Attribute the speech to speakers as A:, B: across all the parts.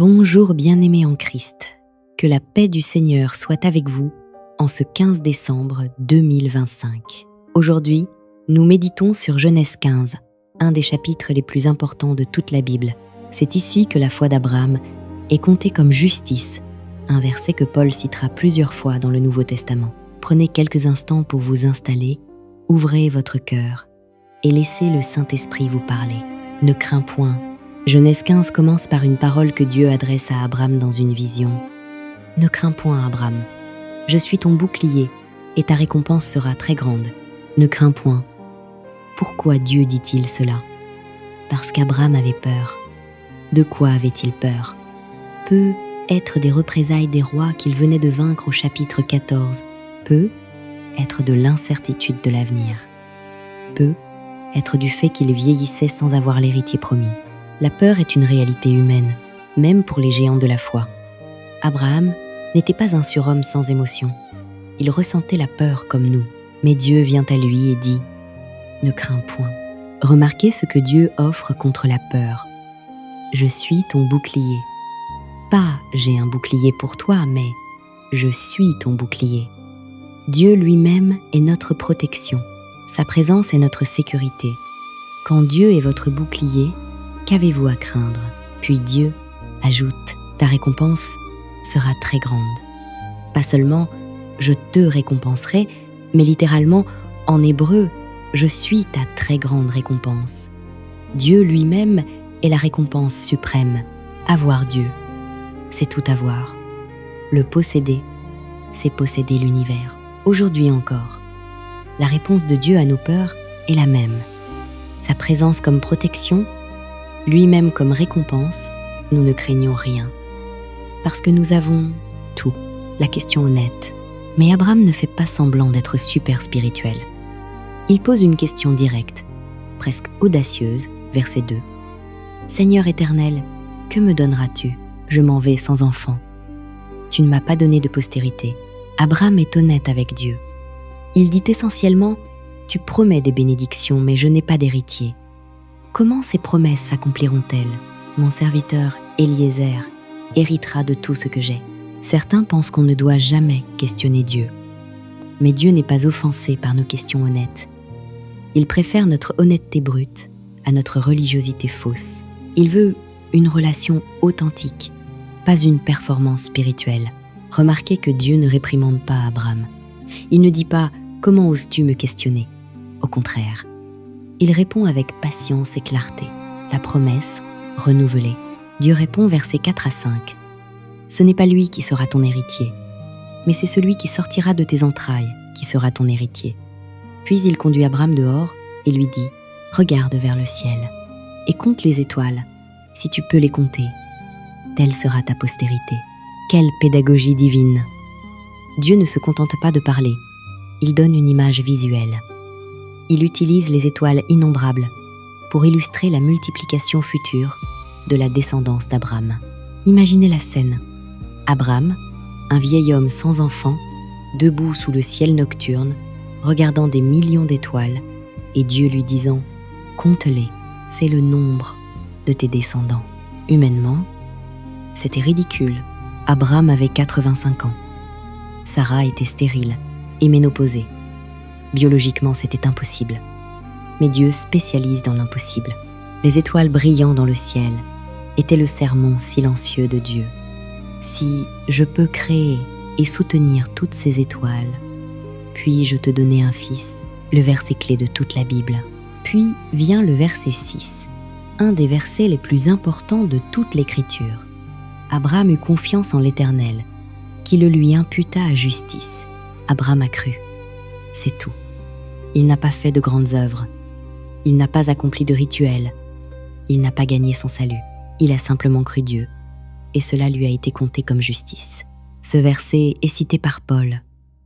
A: Bonjour bien-aimés en Christ, que la paix du Seigneur soit avec vous en ce 15 décembre 2025. Aujourd'hui, nous méditons sur Genèse 15, un des chapitres les plus importants de toute la Bible. C'est ici que la foi d'Abraham est comptée comme justice, un verset que Paul citera plusieurs fois dans le Nouveau Testament. Prenez quelques instants pour vous installer, ouvrez votre cœur et laissez le Saint-Esprit vous parler. Ne crains point. Genèse 15 commence par une parole que Dieu adresse à Abraham dans une vision. Ne crains point, Abraham. Je suis ton bouclier et ta récompense sera très grande. Ne crains point. Pourquoi Dieu dit-il cela? Parce qu'Abraham avait peur. De quoi avait-il peur? Peut être des représailles des rois qu'il venait de vaincre au chapitre 14. Peut être de l'incertitude de l'avenir. Peut être du fait qu'il vieillissait sans avoir l'héritier promis. La peur est une réalité humaine, même pour les géants de la foi. Abraham n'était pas un surhomme sans émotion. Il ressentait la peur comme nous, mais Dieu vient à lui et dit « Ne crains point ». Remarquez ce que Dieu offre contre la peur. « Je suis ton bouclier ». Pas « j'ai un bouclier pour toi », mais « je suis ton bouclier ». Dieu lui-même est notre protection. Sa présence est notre sécurité. Quand Dieu est votre bouclier, qu'avez-vous à craindre? Puis Dieu ajoute, ta récompense sera très grande. Pas seulement je te récompenserai, mais littéralement en hébreu, je suis ta très grande récompense. Dieu lui-même est la récompense suprême. Avoir Dieu, c'est tout avoir. Le posséder, c'est posséder l'univers. Aujourd'hui encore, la réponse de Dieu à nos peurs est la même. Sa présence comme protection, lui-même comme récompense, nous ne craignons rien. Parce que nous avons tout, la question honnête. Mais Abraham ne fait pas semblant d'être super spirituel. Il pose une question directe, presque audacieuse, verset 2. « Seigneur éternel, que me donneras-tu? Je m'en vais sans enfant. Tu ne m'as pas donné de postérité. » Abraham est honnête avec Dieu. Il dit essentiellement « Tu promets des bénédictions, mais je n'ai pas d'héritier. » Comment ces promesses s'accompliront-elles? Mon serviteur Eliezer héritera de tout ce que j'ai. Certains pensent qu'on ne doit jamais questionner Dieu. Mais Dieu n'est pas offensé par nos questions honnêtes. Il préfère notre honnêteté brute à notre religiosité fausse. Il veut une relation authentique, pas une performance spirituelle. Remarquez que Dieu ne réprimande pas Abraham. Il ne dit pas « Comment oses-tu me questionner ?» Au contraire, il répond avec patience et clarté. La promesse renouvelée. Dieu répond versets 4 à 5. « Ce n'est pas lui qui sera ton héritier, mais c'est celui qui sortira de tes entrailles qui sera ton héritier. » Puis il conduit Abraham dehors et lui dit « Regarde vers le ciel et compte les étoiles, si tu peux les compter. Telle sera ta postérité. » Quelle pédagogie divine! Dieu ne se contente pas de parler, il donne une image visuelle. Il utilise les étoiles innombrables pour illustrer la multiplication future de la descendance d'Abraham. Imaginez la scène. Abraham, un vieil homme sans enfant, debout sous le ciel nocturne, regardant des millions d'étoiles, et Dieu lui disant « Compte-les, c'est le nombre de tes descendants. » Humainement, c'était ridicule. Abraham avait 85 ans. Sarah était stérile et ménopausée. Biologiquement, c'était impossible. Mais Dieu spécialise dans l'impossible. Les étoiles brillant dans le ciel étaient le sermon silencieux de Dieu. Si je peux créer et soutenir toutes ces étoiles, puis-je te donner un fils, le verset clé de toute la Bible. Puis vient le verset 6, un des versets les plus importants de toute l'Écriture. Abraham eut confiance en l'Éternel, qui le lui imputa à justice. Abraham a cru. C'est tout. Il n'a pas fait de grandes œuvres. Il n'a pas accompli de rituels. Il n'a pas gagné son salut. Il a simplement cru Dieu. Et cela lui a été compté comme justice. Ce verset est cité par Paul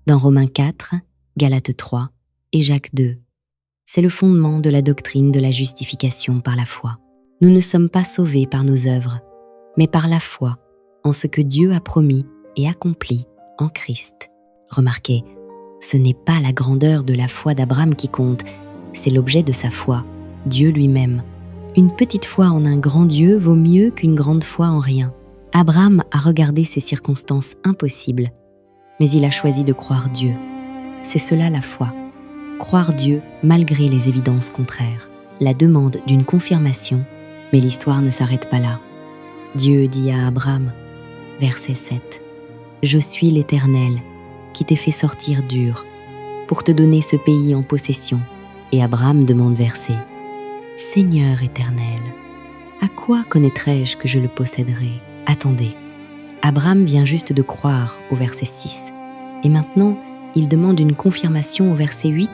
A: dans Romains 4, Galates 3 et Jacques 2. C'est le fondement de la doctrine de la justification par la foi. Nous ne sommes pas sauvés par nos œuvres, mais par la foi en ce que Dieu a promis et accompli en Christ. Remarquez, ce n'est pas la grandeur de la foi d'Abraham qui compte, c'est l'objet de sa foi, Dieu lui-même. Une petite foi en un grand Dieu vaut mieux qu'une grande foi en rien. Abraham a regardé ces circonstances impossibles, mais il a choisi de croire Dieu. C'est cela la foi. Croire Dieu malgré les évidences contraires. La demande d'une confirmation, mais l'histoire ne s'arrête pas là. Dieu dit à Abraham, verset 7, « Je suis l'Éternel, qui t'ai fait sortir d'Ur, pour te donner ce pays en possession. » Et Abraham demande verset, « Seigneur éternel, à quoi connaîtrai-je que je le posséderai ?» Attendez, Abraham vient juste de croire au verset 6, et maintenant il demande une confirmation au verset 8.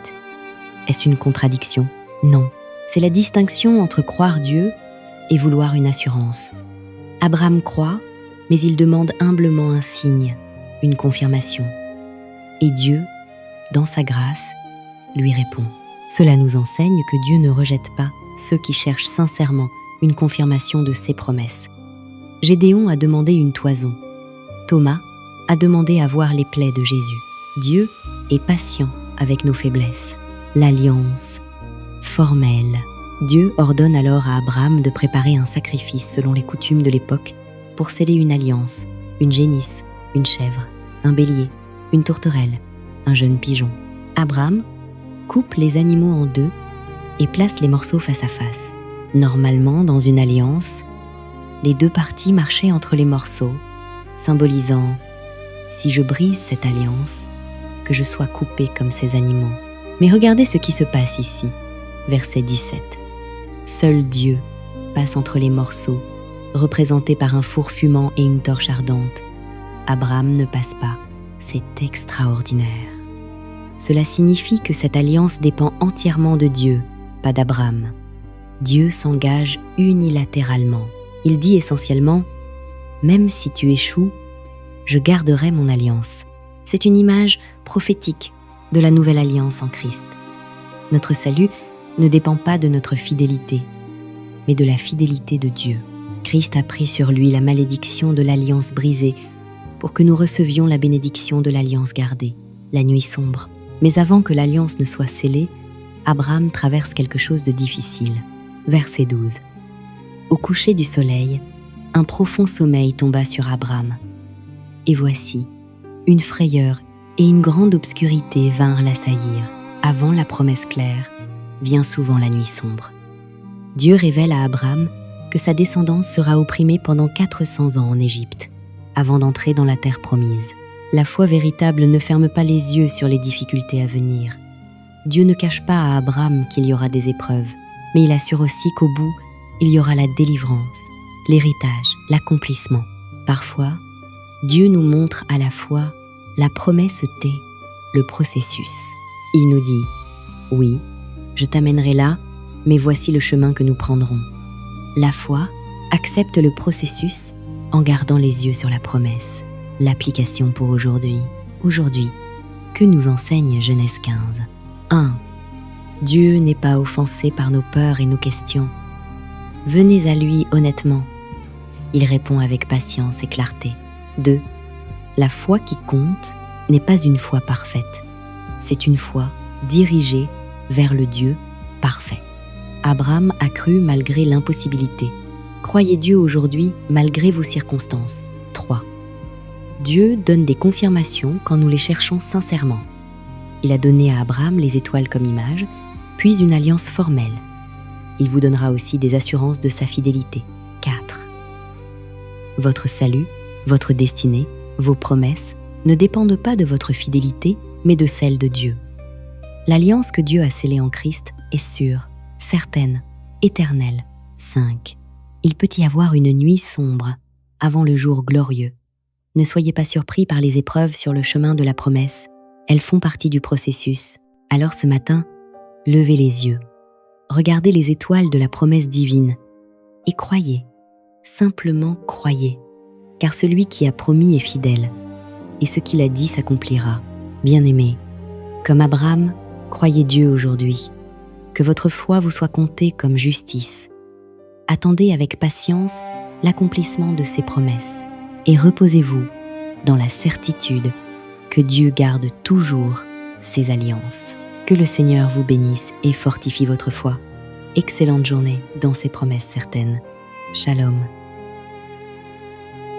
A: Est-ce une contradiction? Non, c'est la distinction entre croire Dieu et vouloir une assurance. Abraham croit, mais il demande humblement un signe, une confirmation. Et Dieu, dans sa grâce, lui répond. Cela nous enseigne que Dieu ne rejette pas ceux qui cherchent sincèrement une confirmation de ses promesses. Gédéon a demandé une toison. Thomas a demandé à voir les plaies de Jésus. Dieu est patient avec nos faiblesses. L'alliance formelle. Dieu ordonne alors à Abraham de préparer un sacrifice selon les coutumes de l'époque pour sceller une alliance, une génisse, une chèvre, un bélier, une tourterelle, un jeune pigeon. Abraham coupe les animaux en deux et place les morceaux face à face. Normalement, dans une alliance, les deux parties marchaient entre les morceaux, symbolisant « si je brise cette alliance, que je sois coupé comme ces animaux ». Mais regardez ce qui se passe ici, verset 17. Seul Dieu passe entre les morceaux, représentés par un four fumant et une torche ardente. Abraham ne passe pas, c'est extraordinaire. Cela signifie que cette alliance dépend entièrement de Dieu, pas d'Abraham. Dieu s'engage unilatéralement. Il dit essentiellement « Même si tu échoues, je garderai mon alliance ». C'est une image prophétique de la nouvelle alliance en Christ. Notre salut ne dépend pas de notre fidélité, mais de la fidélité de Dieu. Christ a pris sur lui la malédiction de l'alliance brisée pour que nous recevions la bénédiction de l'alliance gardée, la nuit sombre. Mais avant que l'alliance ne soit scellée, Abraham traverse quelque chose de difficile. Verset 12. Au coucher du soleil, un profond sommeil tomba sur Abraham. Et voici, une frayeur et une grande obscurité vinrent l'assaillir. Avant la promesse claire, vient souvent la nuit sombre. Dieu révèle à Abraham que sa descendance sera opprimée pendant 400 ans en Égypte, avant d'entrer dans la terre promise. La foi véritable ne ferme pas les yeux sur les difficultés à venir. Dieu ne cache pas à Abraham qu'il y aura des épreuves, mais il assure aussi qu'au bout, il y aura la délivrance, l'héritage, l'accomplissement. Parfois, Dieu nous montre à la fois la promesse tait, le processus. Il nous dit « Oui, je t'amènerai là, mais voici le chemin que nous prendrons. » La foi accepte le processus en gardant les yeux sur la promesse. L'application pour aujourd'hui. Aujourd'hui, que nous enseigne Genèse 15 ? 1. Dieu n'est pas offensé par nos peurs et nos questions. Venez à lui honnêtement. Il répond avec patience et clarté. 2. La foi qui compte n'est pas une foi parfaite. C'est une foi dirigée vers le Dieu parfait. Abraham a cru malgré l'impossibilité. Croyez Dieu aujourd'hui malgré vos circonstances. 3. Dieu donne des confirmations quand nous les cherchons sincèrement. Il a donné à Abraham les étoiles comme image, puis une alliance formelle. Il vous donnera aussi des assurances de sa fidélité. 4. Votre salut, votre destinée, vos promesses ne dépendent pas de votre fidélité, mais de celle de Dieu. L'alliance que Dieu a scellée en Christ est sûre, certaine, éternelle. 5. Il peut y avoir une nuit sombre avant le jour glorieux. Ne soyez pas surpris par les épreuves sur le chemin de la promesse. Elles font partie du processus. Alors ce matin, levez les yeux. Regardez les étoiles de la promesse divine et croyez, simplement croyez, car celui qui a promis est fidèle et ce qu'il a dit s'accomplira. Bien-aimés, comme Abraham, croyez Dieu aujourd'hui. Que votre foi vous soit comptée comme justice. Attendez avec patience l'accomplissement de ses promesses et reposez-vous dans la certitude que Dieu garde toujours ses alliances. Que le Seigneur vous bénisse et fortifie votre foi. Excellente journée dans ses promesses certaines. Shalom.